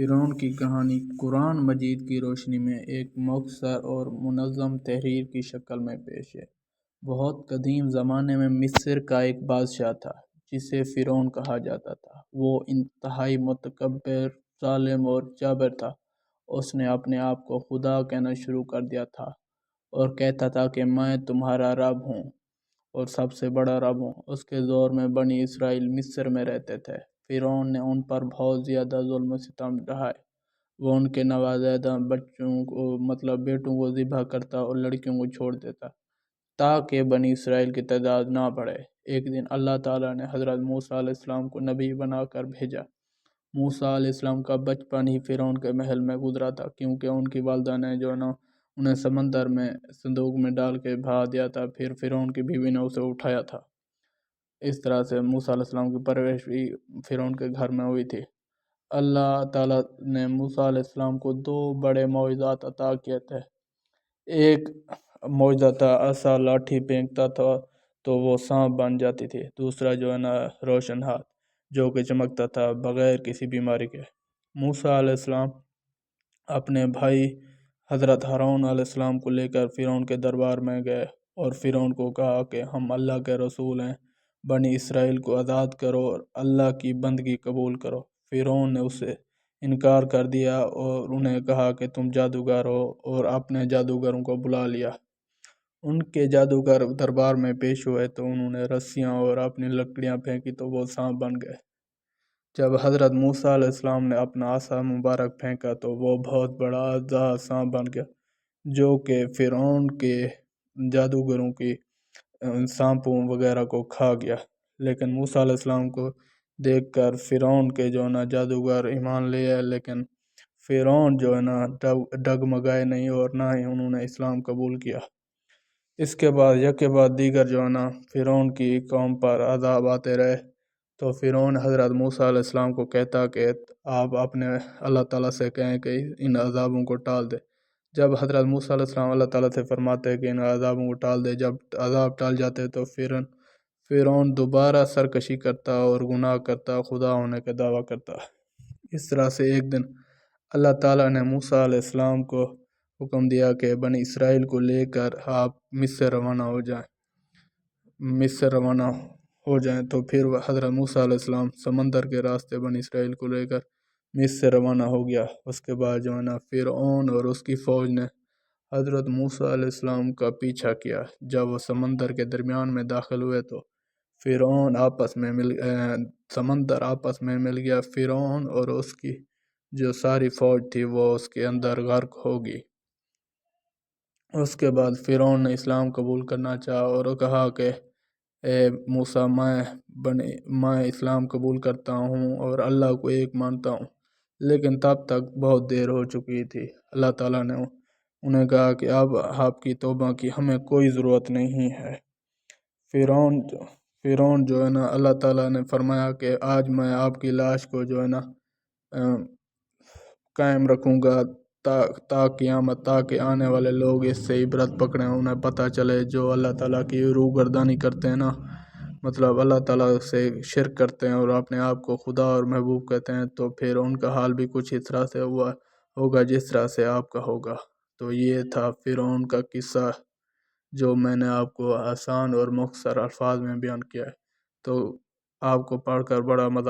فرعون کی کہانی قرآن مجید کی روشنی میں ایک مختصر اور منظم تحریر کی شکل میں پیش ہے۔ بہت قدیم زمانے میں مصر کا ایک بادشاہ تھا جسے فرعون کہا جاتا تھا۔ وہ انتہائی متکبر، ظالم اور جابر تھا۔ اس نے اپنے آپ کو خدا کہنا شروع کر دیا تھا اور کہتا تھا کہ میں تمہارا رب ہوں اور سب سے بڑا رب ہوں۔ اس کے دور میں بنی اسرائیل مصر میں رہتے تھے۔ فرعون نے ان پر بہت زیادہ ظلم و ستم ڈھائے۔ وہ ان کے نوزائیدہ بیٹوں کو ذبح کرتا اور لڑکیوں کو چھوڑ دیتا تاکہ بنی اسرائیل کی تعداد نہ بڑھے۔ ایک دن اللہ تعالیٰ نے حضرت موسیٰ علیہ السلام کو نبی بنا کر بھیجا۔ موسیٰ علیہ السلام کا بچپن ہی فرعون کے محل میں گزرا تھا، کیونکہ ان کی والدہ نے انہیں سمندر میں صندوق میں ڈال کے بہا دیا تھا، پھر فرعون کی بیوی نے اسے اٹھایا تھا۔ اس طرح سے موسیٰ علیہ السلام کی پرورش بھی فرعون کے گھر میں ہوئی تھی۔ اللہ تعالیٰ نے موسیٰ علیہ السلام کو 2 بڑے معجزات عطا کیے تھے۔ ایک معجزہ تھا، عصا لاٹھی پھینکتا تھا تو وہ سانپ بن جاتی تھی۔ دوسرا روشن ہاتھ جو کہ چمکتا تھا بغیر کسی بیماری کے۔ موسیٰ علیہ السلام اپنے بھائی حضرت ہارون علیہ السلام کو لے کر فرعون کے دربار میں گئے اور فرعون کو کہا کہ ہم اللہ کے رسول ہیں، بنی اسرائیل کو آزاد کرو اور اللہ کی بندگی قبول کرو۔ فرعون نے اسے انکار کر دیا اور انہیں کہا کہ تم جادوگر ہو، اور اپنے جادوگروں کو بلا لیا۔ ان کے جادوگر دربار میں پیش ہوئے تو انہوں نے رسیاں اور اپنی لکڑیاں پھینکی تو وہ سانپ بن گئے۔ جب حضرت موسیٰ علیہ السلام نے اپنا عصا مبارک پھینکا تو وہ بہت بڑا اژدہا سانپ بن گیا، جو کہ فرعون کے جادوگروں کی سانپوں وغیرہ کو کھا گیا۔ لیکن موسیٰ علیہ السلام کو دیکھ کر فرعون کے جادوگر ایمان لے آئے، لیکن فرعون ڈگمگائے نہیں اور نہ ہی انہوں نے اسلام قبول کیا۔ اس کے بعد یک بعد دیگر فرعون کی قوم پر عذاب آتے رہے تو فرعون حضرت موسیٰ علیہ السلام کو کہتا کہ آپ اپنے اللہ تعالیٰ سے کہیں کہ ان عذابوں کو ٹال دے۔ جب حضرت موسیٰ علیہ السلام اللہ تعالیٰ سے فرماتے کہ ان عذابوں کو ٹال دے، جب عذاب ٹال جاتے تو فرعون دوبارہ سرکشی کرتا اور گناہ کرتا، خدا ہونے کا دعویٰ کرتا۔ اس طرح سے ایک دن اللہ تعالیٰ نے موسیٰ علیہ السلام کو حکم دیا کہ بنی اسرائیل کو لے کر آپ مصر روانہ ہو جائیں تو پھر حضرت موسیٰ علیہ السلام سمندر کے راستے بنی اسرائیل کو لے کر مصر روانہ ہو گیا۔ اس کے بعد فرعون اور اس کی فوج نے حضرت موسیٰ علیہ السلام کا پیچھا کیا۔ جب وہ سمندر کے درمیان میں داخل ہوئے تو سمندر آپس میں مل گیا۔ فرعون اور اس کی جو ساری فوج تھی وہ اس کے اندر غرق ہوگی۔ اس کے بعد فرعون نے اسلام قبول کرنا چاہا اور کہا کہ اے موسیٰ، میں اسلام قبول کرتا ہوں اور اللہ کو ایک مانتا ہوں، لیکن تب تک بہت دیر ہو چکی تھی۔ اللہ تعالیٰ نے انہیں کہا کہ اب آپ کی توبہ کی ہمیں کوئی ضرورت نہیں ہے۔ فرعون اللہ تعالیٰ نے فرمایا کہ آج میں آپ کی لاش کو قائم رکھوں گا تا قیامت، تاکہ آنے والے لوگ اس سے عبرت پکڑیں، انہیں پتہ چلے جو اللہ تعالیٰ کی روگردانی کرتے ہیں اللہ تعالیٰ سے شرک کرتے ہیں اور اپنے آپ کو خدا اور محبوب کہتے ہیں، تو پھر ان کا حال بھی کچھ اس طرح سے ہوگا جس طرح سے آپ کا ہوگا۔ تو یہ تھا فرعون کا قصہ جو میں نے آپ کو آسان اور مختصر الفاظ میں بیان کیا ہے۔ تو آپ کو پڑھ کر بڑا مزہ